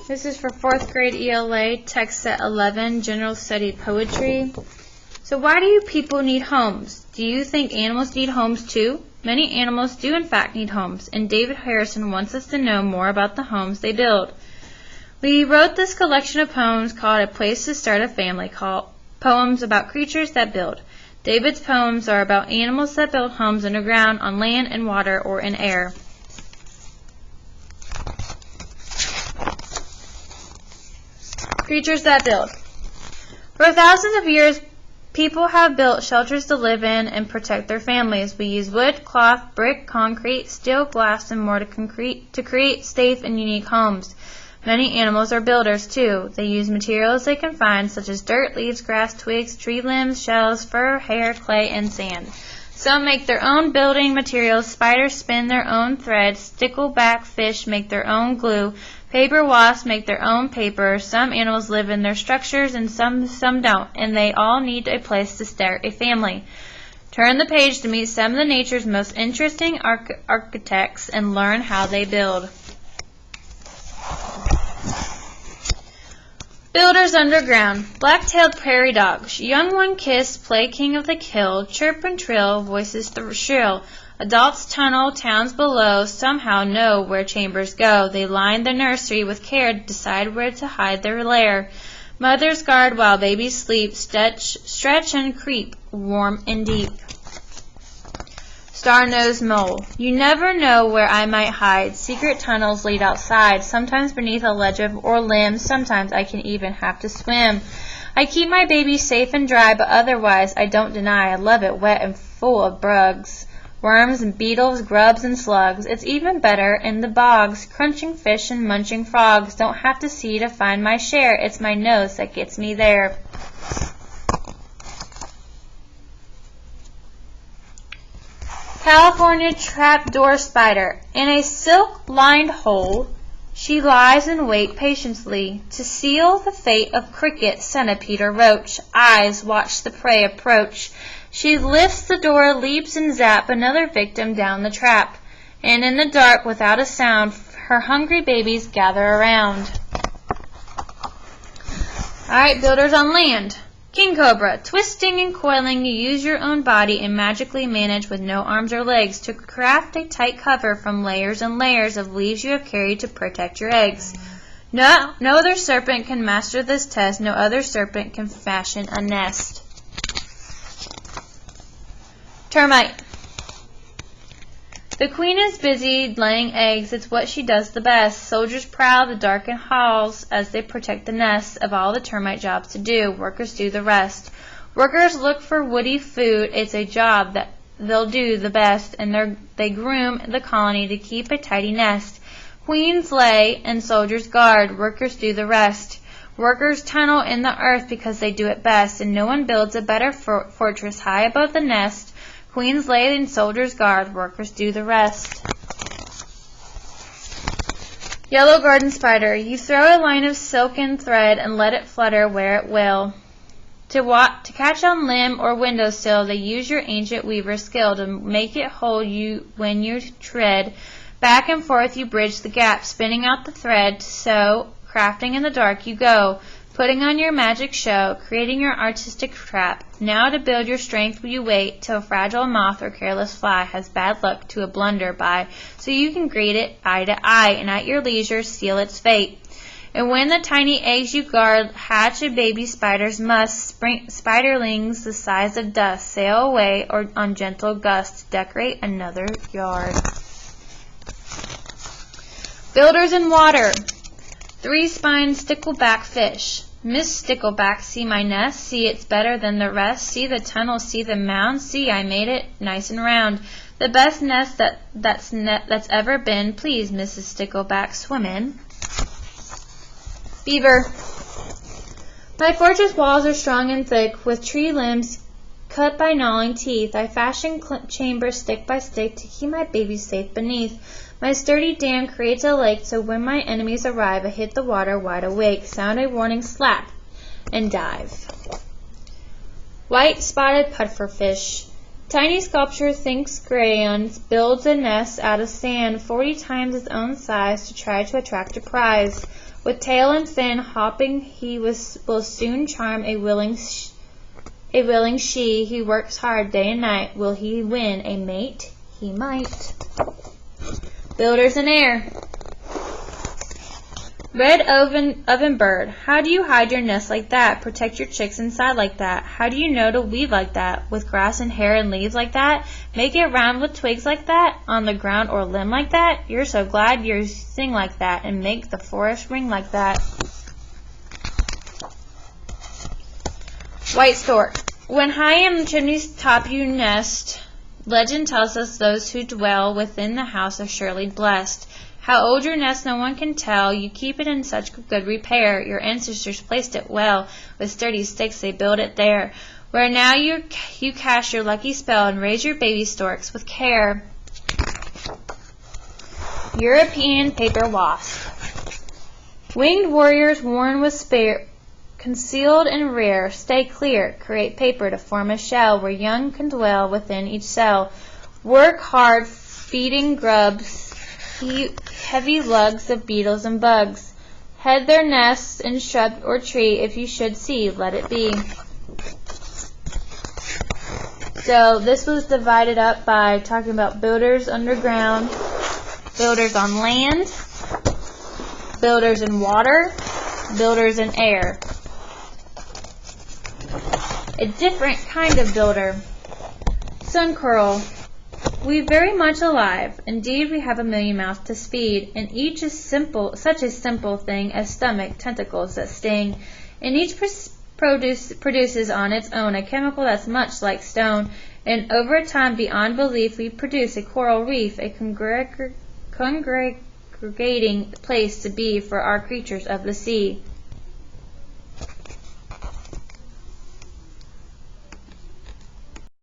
This is for 4th grade ELA, text set 11, General Study Poetry. So why do you people need homes? Do you think animals need homes too? Many animals do in fact need homes, and David Harrison wants us to know more about the homes they build. We wrote this collection of poems called A Place to Start a Family, called Poems about Creatures That Build. David's poems are about animals that build homes underground, on land and water, or in air. Creatures that build. For thousands of years, people have built shelters to live in and protect their families. We use wood, cloth, brick, concrete, steel, glass, and more to create safe and unique homes. Many animals are builders, too. They use materials they can find, such as dirt, leaves, grass, twigs, tree limbs, shells, fur, hair, clay, and sand. Some make their own building materials. Spiders spin their own threads. Stickleback fish make their own glue. Paper wasps make their own paper. Some animals live in their structures and some don't, and they all need a place to start a family. Turn the page to meet some of the nature's most interesting architects and learn how they build. Builders underground. Black-tailed prairie dogs. Young one kiss, play king of the kill, chirp and trill, voices shrill. Adults tunnel, towns below, somehow know where chambers go. They line the nursery with care, decide where to hide their lair. Mothers guard while babies sleep, stretch and creep, warm and deep. Star-nosed mole. You never know where I might hide. Secret tunnels lead outside, sometimes beneath a ledge or limb, sometimes I can even have to swim. I keep my baby safe and dry, but otherwise I don't deny I love it wet and full of bugs. Worms and beetles, grubs and slugs. It's even better in the bogs, crunching fish and munching frogs. Don't have to see to find my share. It's my nose that gets me there. California trapdoor spider. In a silk-lined hole, she lies in wait patiently to seal the fate of cricket, centipede, or roach. Eyes watch the prey approach. She lifts the door, leaps and zap another victim down the trap. And in the dark, without a sound, her hungry babies gather around. Alright, builders on land. King cobra. Twisting and coiling, you use your own body and magically manage with no arms or legs to craft a tight cover from layers and layers of leaves you have carried to protect your eggs. No other serpent can master this test. No other serpent can fashion a nest. Termite. The queen is busy laying eggs. It's what she does the best. Soldiers prowl the darkened halls as they protect the nests. Of all the termite jobs to do, workers do the rest. Workers look for woody food. It's a job that they'll do the best, and they groom the colony to keep a tidy nest. Queens lay and soldiers guard. Workers do the rest. Workers tunnel in the earth because they do it best, and no one builds a better fortress high above the nest. Queens lay and soldiers guard, workers do the rest. Yellow garden spider. You throw a line of silken thread and let it flutter where it will. To catch on limb or windowsill, they use your ancient weaver skill to make it hold you when you tread. Back and forth you bridge the gap, spinning out the thread, so crafting in the dark you go. Putting on your magic show, creating your artistic trap. Now to build your strength you wait till a fragile moth or careless fly has bad luck to a blunder by, so you can greet it eye to eye and at your leisure seal its fate. And when the tiny eggs you guard hatch a baby spider's must, spiderlings the size of dust sail away or on gentle gusts decorate another yard. Builders in water. 3-spined stickleback fish. Miss Stickleback, see my nest, see it's better than the rest, see the tunnel, see the mound, see I made it nice and round. The best nest that's ever been, please, Mrs. Stickleback, swim in. Beaver. My fortress walls are strong and thick, with tree limbs cut by gnawing teeth. I fashion chambers stick by stick to keep my babies safe beneath. My sturdy dam creates a lake, so when my enemies arrive, I hit the water wide awake, sound a warning slap, and dive. White spotted pufferfish. Tiny sculpture thinks crayons, builds a nest out of sand 40 times its own size to try to attract a prize. With tail and fin hopping, he will soon charm a willing she. He works hard day and night. Will he win a mate? He might. Builders in air. Red oven bird, how do you hide your nest like that? Protect your chicks inside like that? How do you know to weave like that? With grass and hair and leaves like that? Make it round with twigs like that? On the ground or limb like that? You're so glad you sing like that and make the forest ring like that. White stork, when high in the chimney's top you nest, legend tells us those who dwell within the house are surely blessed. How old your nest no one can tell, you keep it in such good repair. Your ancestors placed it well, with sturdy stakes they built it there, where now you cast your lucky spell and raise your baby storks with care. European paper wasp. Winged warriors worn with spear, concealed and rare, stay clear, create paper to form a shell where young can dwell within each cell. Work hard, feeding grubs, heavy lugs of beetles and bugs. Head their nests in shrub or tree, if you should see, let it be. So this was divided up by talking about builders underground, builders on land, builders in water, builders in air. A different kind of builder. Suncoral. We very much alive. Indeed, we have a million mouths to feed, and each is such a simple thing as stomach, tentacles that sting. And each produces on its own a chemical that's much like stone. And over time, beyond belief, we produce a coral reef, a congregating place to be for our creatures of the sea.